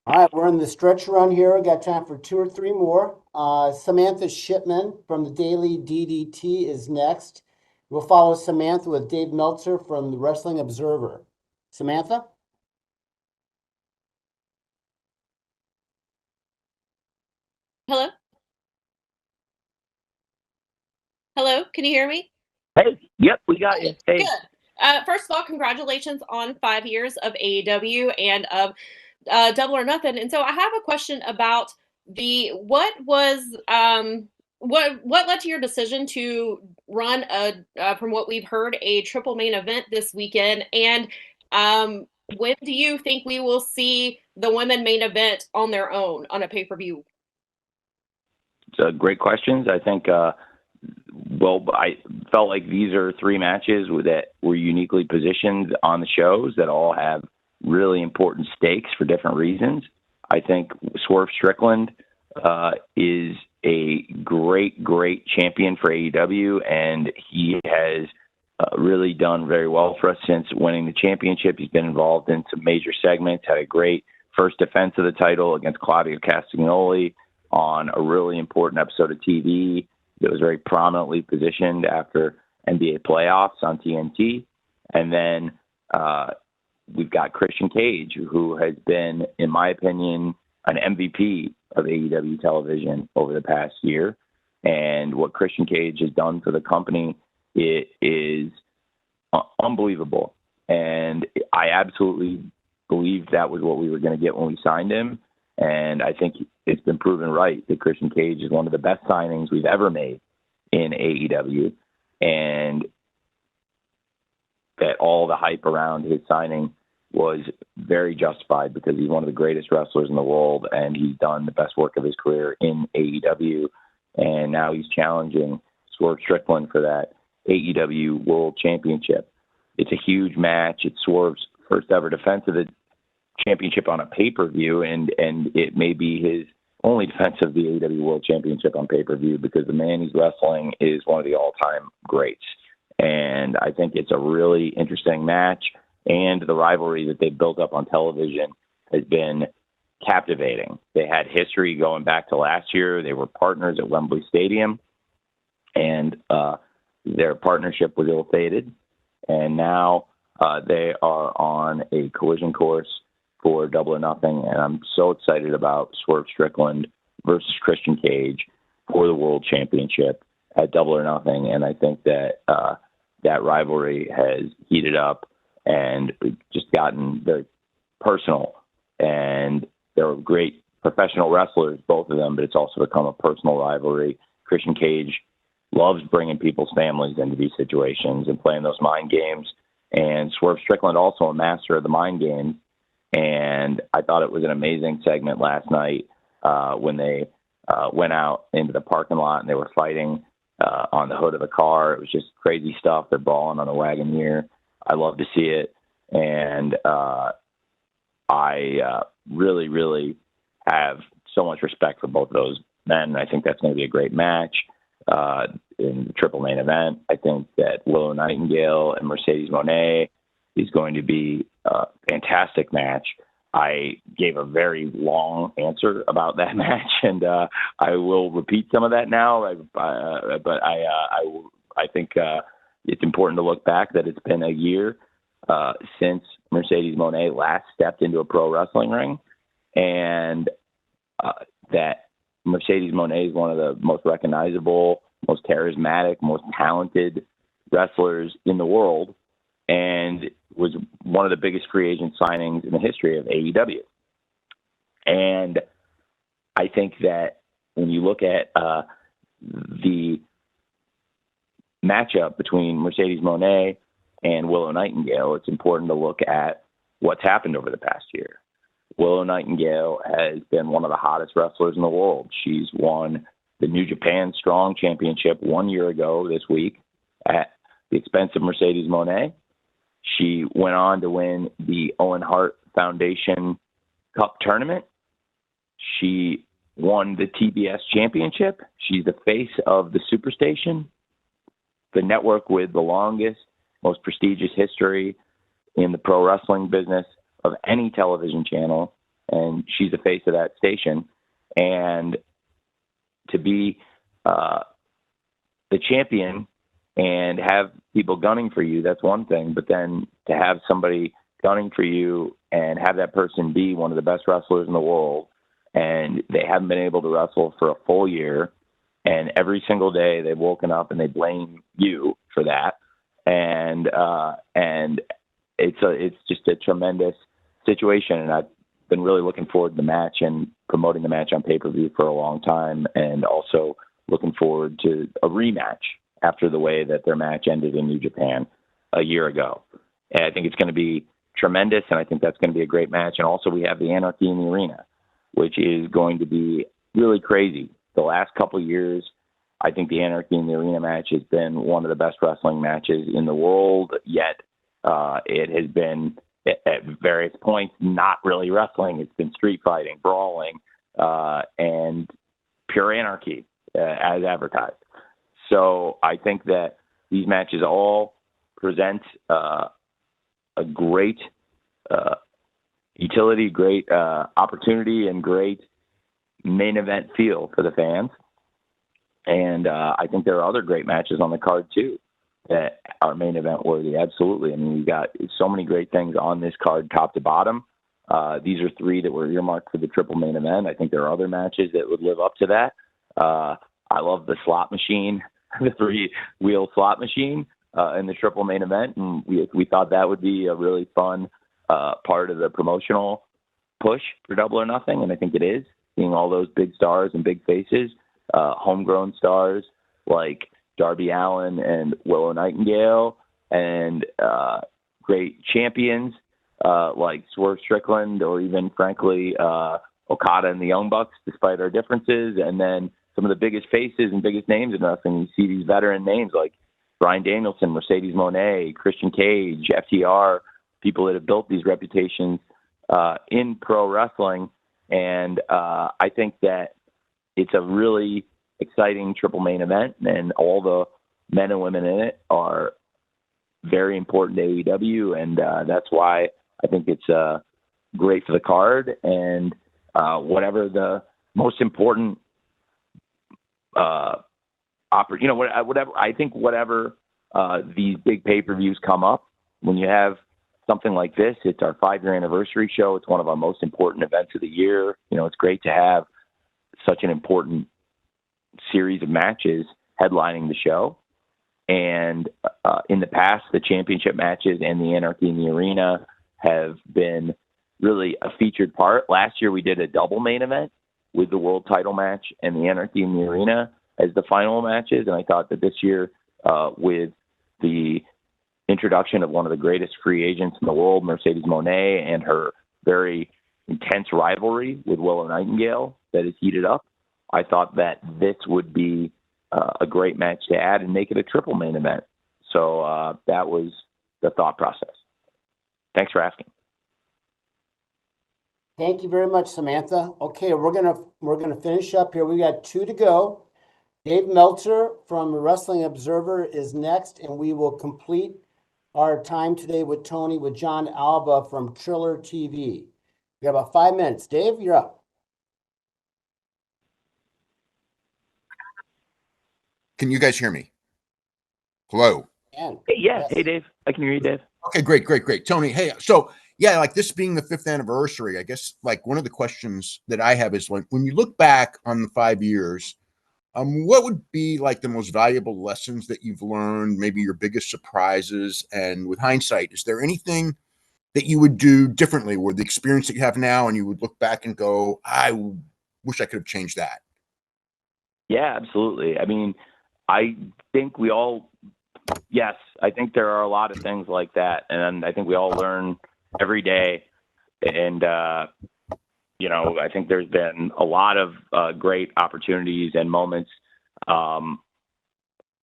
All right, we're in the stretch run here. We got time for 2 or 3 more. Samantha Shipman from the Daily DDT is next. We'll follow Samantha with Dave Meltzer from the Wrestling Observer. Samantha? Hello? Hello, can you hear me? Hey, yep, we got you. Hey. Good. First of all, congratulations on 5 years of AEW and of Double or Nothing. And so I have a question about what led to your decision to run from what we've heard, a triple main event this weekend, and when do you think we will see the women main event on their own on a pay-per-view? It's great questions. I think, I felt like these are 3 matches that were uniquely positioned on the shows that all have really important stakes for different reasons. I think Swerve Strickland is a great champion for AEW, and he has really done very well for us since winning the championship. He's been involved in some major segments, had a great first defense of the title against Claudio Castagnoli on a really important episode of TV that was very prominently positioned after NBA playoffs on TNT. And then we've got Christian Cage, who has been, in my opinion, an MVP of AEW television over the past year. And what Christian Cage has done for the company, it is unbelievable. And I absolutely believed that was what we were going to get when we signed him. And I think it's been proven right that Christian Cage is one of the best signings we've ever made in AEW. And that all the hype around his signing was very justified, because he's one of the greatest wrestlers in the world, and he's done the best work of his career in AEW. And now he's challenging Swerve Strickland for that AEW World Championship. It's a huge match. It's Swerve's first ever defense of the championship on a pay-per-view, and it may be his only defense of the AEW World Championship on pay-per-view, because the man he's wrestling is one of the all-time greats. And I think it's a really interesting match, and the rivalry that they've built up on television has been captivating. They had history going back to last year. They were partners at Wembley Stadium, and their partnership was ill-fated. And now they are on a collision course for Double or Nothing, and I'm so excited about Swerve Strickland versus Christian Cage for the World Championship at Double or Nothing. And I think that that rivalry has heated up and just gotten very personal. And they're great professional wrestlers, both of them, but it's also become a personal rivalry. Christian Cage loves bringing people's families into these situations and playing those mind games. And Swerve Strickland, also a master of the mind games. And I thought it was an amazing segment last night when they went out into the parking lot and they were fighting on the hood of the car. It was just crazy stuff. They're brawling on the Wagoneer. I love to see it. And I really, really have so much respect for both of those men. I think that's going to be a great match in the triple main event. I think that Willow Nightingale and Mercedes Moné is going to be a fantastic match. I gave a very long answer about that match, and I will repeat some of that now. But I think it's important to look back that it's been a year since Mercedes Moné last stepped into a pro wrestling ring, and that Mercedes Moné is one of the most recognizable, most charismatic, most talented wrestlers in the world, and was one of the biggest free agent signings in the history of AEW. And I think that when you look at the matchup between Mercedes Moné and Willow Nightingale, it's important to look at what's happened over the past year. Willow Nightingale has been one of the hottest wrestlers in the world. She's won the New Japan Strong Championship 1 year ago this week at the expense of Mercedes Moné. She went on to win the Owen Hart Foundation Cup tournament. She won the TBS Championship. She's the face of the Superstation, the network with the longest, most prestigious history in the pro wrestling business of any television channel, and she's the face of that station. And to be the champion and have people gunning for you, that's one thing. But then to have somebody gunning for you and have that person be one of the best wrestlers in the world, and they haven't been able to wrestle for a full year, and every single day they've woken up and they blame you for that. And it's just a tremendous situation. And I've been really looking forward to the match and promoting the match on pay-per-view for a long time, and also looking forward to a rematch after the way that their match ended in New Japan a year ago. And I think it's going to be tremendous, and I think that's going to be a great match. And also we have the Anarchy in the Arena, which is going to be really crazy. The last couple of years, I think the Anarchy in the Arena match has been one of the best wrestling matches in the world, yet it has been at various points not really wrestling. It's been street fighting, brawling, and pure anarchy as advertised. So I think that these matches all present a great utility, great opportunity, and great main event feel for the fans. And I think there are other great matches on the card too that are main event worthy. Absolutely. I mean, we've got so many great things on this card, top to bottom. These are three that were earmarked for the triple main event. I think there are other matches that would live up to that. I love the slot machine, the three-wheel slot machine in the triple main event, and we thought that would be a really fun part of the promotional push for Double or Nothing, and I think it is. Seeing all those big stars and big faces, homegrown stars like Darby Allin and Willow Nightingale, and great champions like Swerve Strickland, or even, frankly, Okada and the Young Bucks, despite our differences, and then some of the biggest faces and biggest names in wrestling. You see these veteran names like Bryan Danielson, Mercedes Moné, Christian Cage, FTR, people that have built these reputations in pro wrestling. And I think that it's a really exciting triple main event, and all the men and women in it are very important to AEW, and that's why I think it's great for the card. And whatever the most important whatever I think, whatever these big pay-per-views come up, when you have something like this, it's our 5-year anniversary show. It's one of our most important events of the year. It's great to have such an important series of matches headlining the show. And in the past, the championship matches and the Anarchy in the Arena have been really a featured part. Last year, we did a double main event with the world title match and the Anarchy in the Arena as the final matches. And I thought that this year, with the introduction of one of the greatest free agents in the world, Mercedes Moné, and her very intense rivalry with Willow Nightingale that is heated up, I thought that this would be a great match to add and make it a triple main event. So that was the thought process. Thanks for asking. Thank you very much, Samantha. Okay, we're gonna finish up here. We got 2 to go. Dave Meltzer from Wrestling Observer is next, and we will complete our time today with Tony with John Alba from Triller TV. We have about 5 minutes. Dave, you're up. Can you guys hear me? Hello. And, Yeah. yes. Hey, Dave. I can hear you, Dave. Okay, great. Tony, hey, so yeah, like this being the 5th anniversary, I guess like one of the questions that I have is, like, when you look back on the 5 years, what would be like the most valuable lessons that you've learned, maybe your biggest surprises? And with hindsight, is there anything that you would do differently with the experience that you have now, and you would look back and go, I wish I could have changed that? Yeah, absolutely. I mean, I think I think there are a lot of things like that. And I think we all learn every day. And I think there's been a lot of great opportunities and moments.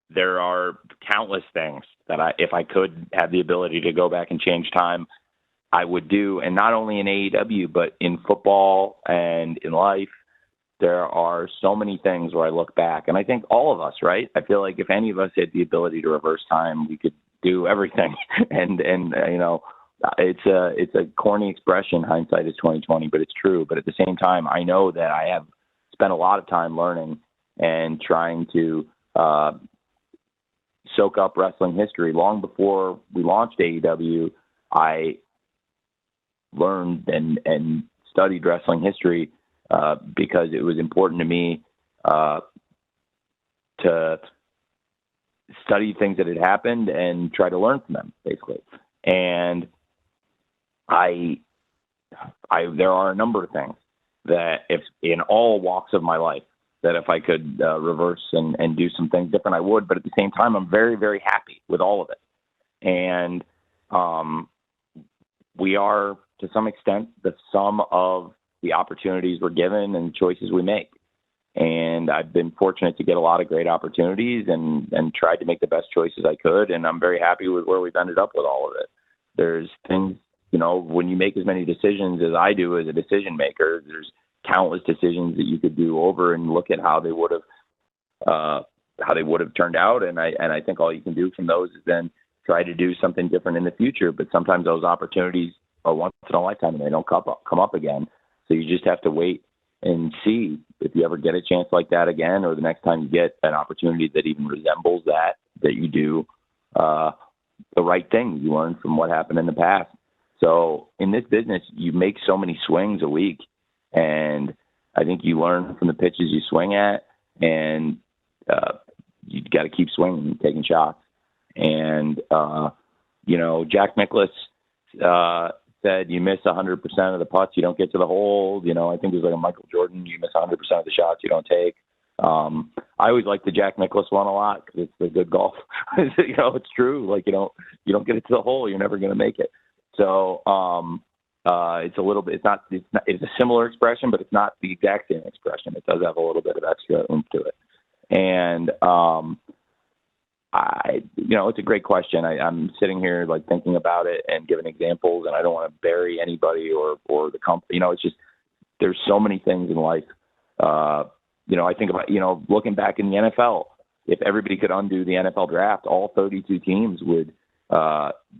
There are countless things that if I could have the ability to go back and change time, I would do. And not only in AEW, but in football and in life, there are so many things where I look back, and I think all of us, right? I feel like if any of us had the ability to reverse time, we could do everything. and it's a corny expression, hindsight is 2020, but it's true. But at the same time, I know that I have spent a lot of time learning and trying to soak up wrestling history. Long before we launched AEW, I learned and studied wrestling history because it was important to me to study things that had happened and try to learn from them, basically. And there are a number of things that, if in all walks of my life, that if I could reverse and do some things different, I would. But at the same time, I'm very, very happy with all of it. And we are, to some extent, the sum of the opportunities we're given and choices we make. And I've been fortunate to get a lot of great opportunities and tried to make the best choices I could. And I'm very happy with where we've ended up with all of it. There's things, when you make as many decisions as I do as a decision maker, there's countless decisions that you could do over and look at how they would have turned out. And I think all you can do from those is then try to do something different in the future. But sometimes those opportunities are once in a lifetime and they don't come up again. So you just have to wait and see if you ever get a chance like that again, or the next time you get an opportunity that even resembles that you do the right thing. You learn from what happened in the past. So in this business, you make so many swings a week, and I think you learn from the pitches you swing at, and you got to keep swinging, taking shots. And, Jack Nicklaus said, you miss 100% of the putts, you don't get to the hole. I think it was like a Michael Jordan, you miss 100% of the shots you don't take. I always like the Jack Nicklaus one a lot because it's a good golf. It's true. Like, you don't get it to the hole, you're never going to make it. So it's a little bit, it's a similar expression, but it's not the exact same expression. It does have a little bit of extra oomph to it. And, it's a great question. I'm sitting here like thinking about it and giving examples, and I don't want to bury anybody or the company. It's just, there's so many things in life. I think about, looking back in the NFL, if everybody could undo the NFL draft, all 32 teams would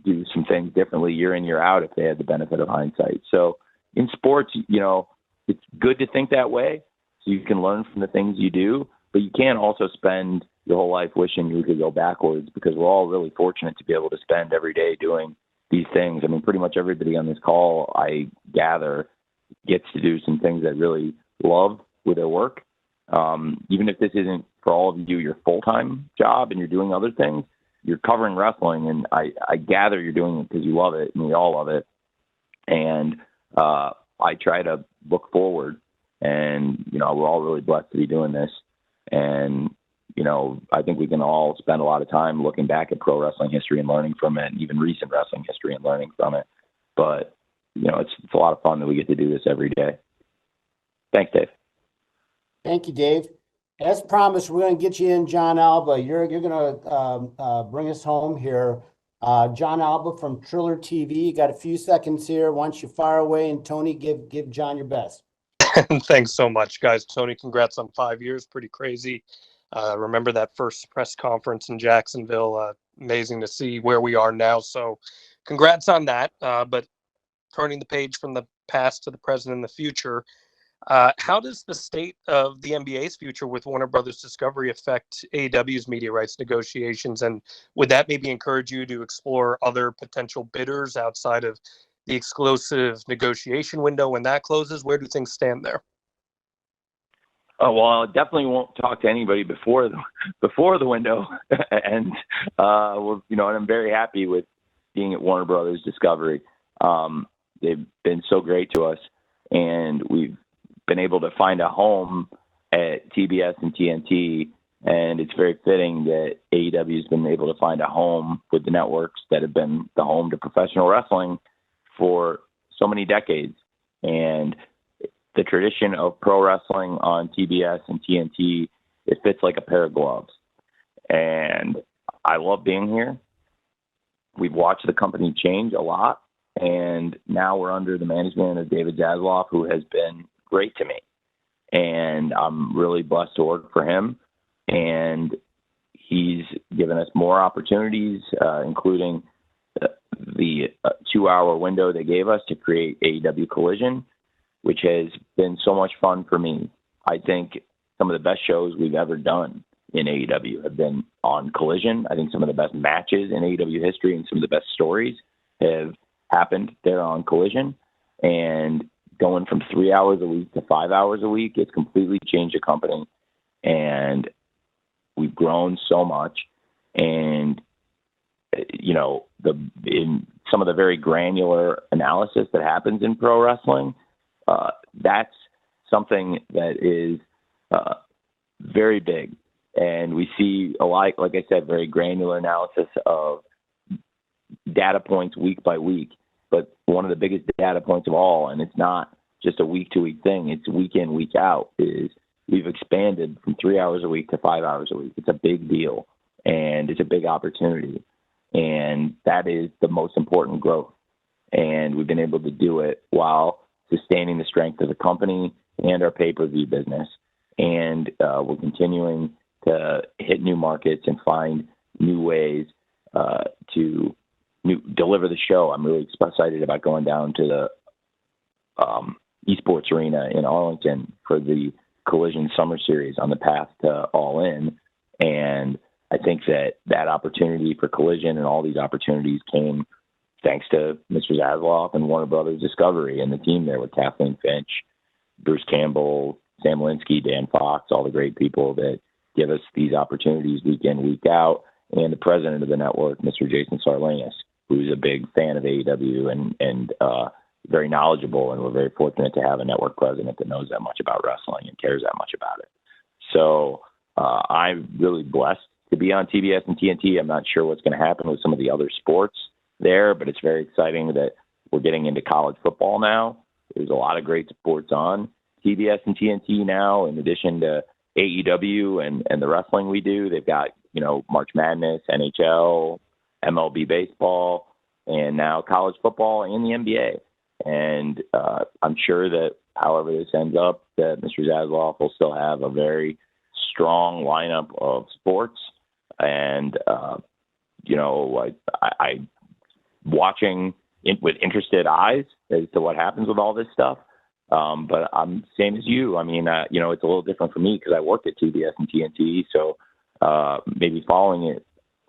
do some things differently year in, year out if they had the benefit of hindsight. So in sports, it's good to think that way so you can learn from the things you do, but you can't also spend your whole life wishing you could go backwards, because we're all really fortunate to be able to spend every day doing these things. I mean, pretty much everybody on this call, I gather, gets to do some things that really love with their work. Even if this isn't for all of you your full-time job and you're doing other things, you're covering wrestling, and I gather you're doing it because you love it, and we all love it. And I try to look forward, and we're all really blessed to be doing this. And I think we can all spend a lot of time looking back at pro wrestling history and learning from it, and even recent wrestling history and learning from it. But it's a lot of fun that we get to do this every day. Thanks, Dave. Thank you, Dave. As promised, we're going to get you in, John Alba. You're going to bring us home here. John Alba from Triller TV. You got a few seconds here. Once you fire away, and Tony, give John your best. Thanks so much, guys. Tony, congrats on 5 years. Pretty crazy. Remember that first press conference in Jacksonville. Amazing to see where we are now. So congrats on that. But turning the page from the past to the present and the future, how does the state of the NBA's future with Warner Brothers Discovery affect AEW's media rights negotiations? And would that maybe encourage you to explore other potential bidders outside of the exclusive negotiation window when that closes? Where do things stand there? Oh, well, I definitely won't talk to anybody before the window, and and I'm very happy with being at Warner Brothers Discovery. They've been so great to us, and we've been able to find a home at TBS and TNT, and it's very fitting that AEW has been able to find a home with the networks that have been the home to professional wrestling for so many decades. And the tradition of pro wrestling on TBS and TNT, it fits like a pair of gloves. And I love being here. We've watched the company change a lot, and now we're under the management of David Zasloff, who has been great to me. And I'm really blessed to work for him. And he's given us more opportunities, including the 2-hour window they gave us to create AEW Collision, which has been so much fun for me. I think some of the best shows we've ever done in AEW have been on Collision. I think some of the best matches in AEW history and some of the best stories have happened there on Collision. And going from 3 hours a week to 5 hours a week, it's completely changed the company. And we've grown so much. And, you know, in some of the very granular analysis that happens in pro wrestling, that's something that is very big. And we see a lot, like I said, very granular analysis of data points week by week. But one of the biggest data points of all, and it's not just a week-to-week thing, it's week in, week out, is we've expanded from 3 hours a week to 5 hours a week. It's a big deal, and it's a big opportunity. And that is the most important growth. And we've been able to do it while sustaining the strength of the company and our pay-per-view business. And we're continuing to hit new markets and find new ways to deliver the show. I'm really excited about going down to the esports arena in Arlington for the Collision Summer Series on the path to All In. And I think that opportunity for Collision and all these opportunities came thanks to Mr. Zasloff and Warner Brothers Discovery and the team there with Kathleen Finch, Bruce Campbell, Sam Linsky, Dan Fox, all the great people that give us these opportunities week in, week out, and the president of the network, Mr. Jason Sarlanis, who's a big fan of AEW and very knowledgeable, and we're very fortunate to have a network president that knows that much about wrestling and cares that much about it. So I'm really blessed to be on TBS and TNT. I'm not sure what's going to happen with some of the other sports there, but it's very exciting that we're getting into college football now. There's a lot of great sports on TBS and TNT now, in addition to AEW and the wrestling we do. They've got, you know, March Madness, NHL, MLB baseball, and now college football and the NBA. And I'm sure that however this ends up, that Mr. Zasloff will still have a very strong lineup of sports. And, you know, I watching with interested eyes as to what happens with all this stuff. But I'm same as you. I mean, you know, it's a little different for me because I worked at TBS and TNT, so maybe following it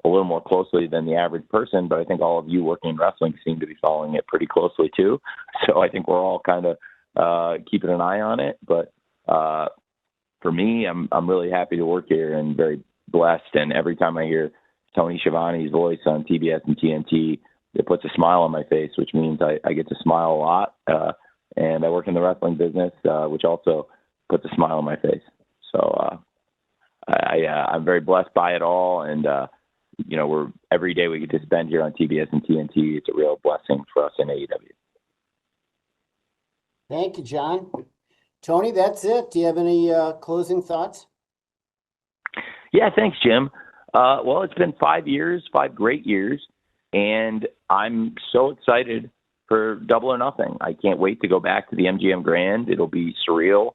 a little more closely than the average person. But I think all of you working in wrestling seem to be following it pretty closely too. So I think we're all kind of keeping an eye on it. But for me, I'm really happy to work here and very blessed. And every time I hear Tony Schiavone's voice on TBS and TNT, it puts a smile on my face, which means I get to smile a lot. And I work in the wrestling business, which also puts a smile on my face. So I'm very blessed by it all. And, you know, every day we get to spend here on TBS and TNT, it's a real blessing for us in AEW. Thank you, John. Tony, that's it. Do you have any closing thoughts? Yeah, thanks, Jim. Well, it's been 5 years, 5 great years, and I'm so excited for Double or Nothing. I can't wait to go back to the MGM Grand. It'll be surreal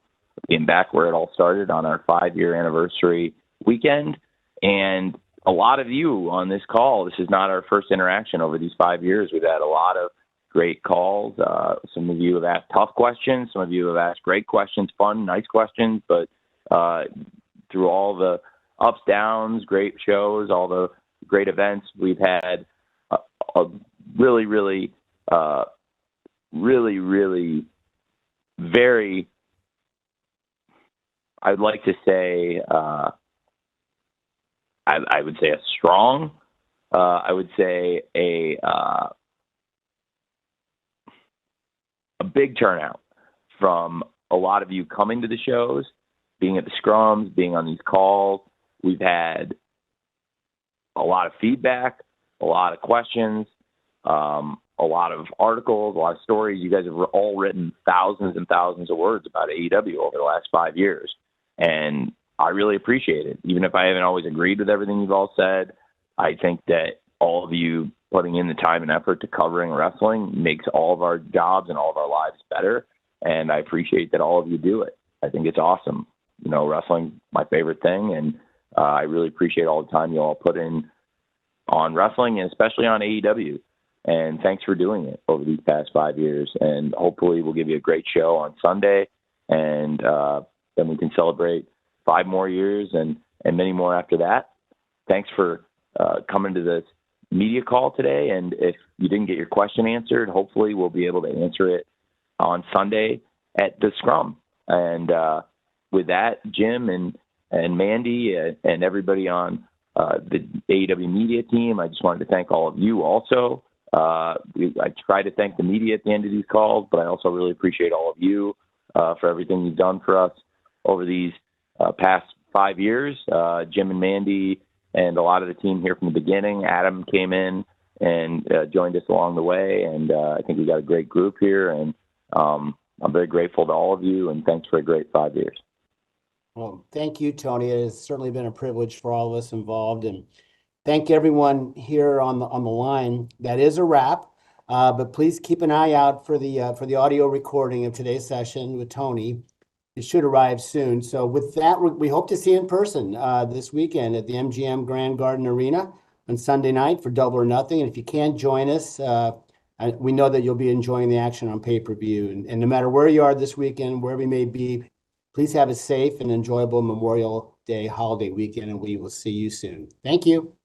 being back where it all started on our 5-year anniversary weekend. And a lot of you on this call, this is not our first interaction over these 5 years. We've had a lot of great calls. Some of you have asked tough questions. Some of you have asked great questions, fun, nice questions. But through all the ups, downs, great shows, all the great events, we've had a really, really very, I would like to say, I would say a strong, I would say a big turnout from a lot of you coming to the shows, being at the scrums, being on these calls. We've had a lot of feedback, a lot of questions. a lot of articles, a lot of stories. You guys have all written thousands and thousands of words about AEW over the last 5 years. And I really appreciate it. Even if I haven't always agreed with everything you've all said, I think that all of you putting in the time and effort to covering wrestling makes all of our jobs and all of our lives better. And I appreciate that all of you do it. I think it's awesome. You know, wrestling's my favorite thing. And I really appreciate all the time you all put in on wrestling and especially on AEW. And thanks for doing it over these past 5 years. And hopefully we'll give you a great show on Sunday. And then we can celebrate 5 more years and many more after that. Thanks for coming to this media call today. And if you didn't get your question answered, hopefully we'll be able to answer it on Sunday at the Scrum. And with that, Jim and Mandy and everybody on the AEW media team, I just wanted to thank all of you also. I try to thank the media at the end of these calls, but I also really appreciate all of you for everything you've done for us over these past 5 years. Jim and Mandy and a lot of the team here from the beginning. Adam came in and joined us along the way, and I think we got a great group here, and I'm very grateful to all of you, and thanks for a great 5 years. Well, thank you, Tony. It has certainly been a privilege for all of us involved, and thank everyone here on the line. That is a wrap, but please keep an eye out for the audio recording of today's session with Tony. It should arrive soon. So with that, we hope to see you in person this weekend at the MGM Grand Garden Arena on Sunday night for Double or Nothing. And if you can't join us, we know that you'll be enjoying the action on pay-per-view. And no matter where you are this weekend, wherever you may be, please have a safe and enjoyable Memorial Day holiday weekend, and we will see you soon. Thank you.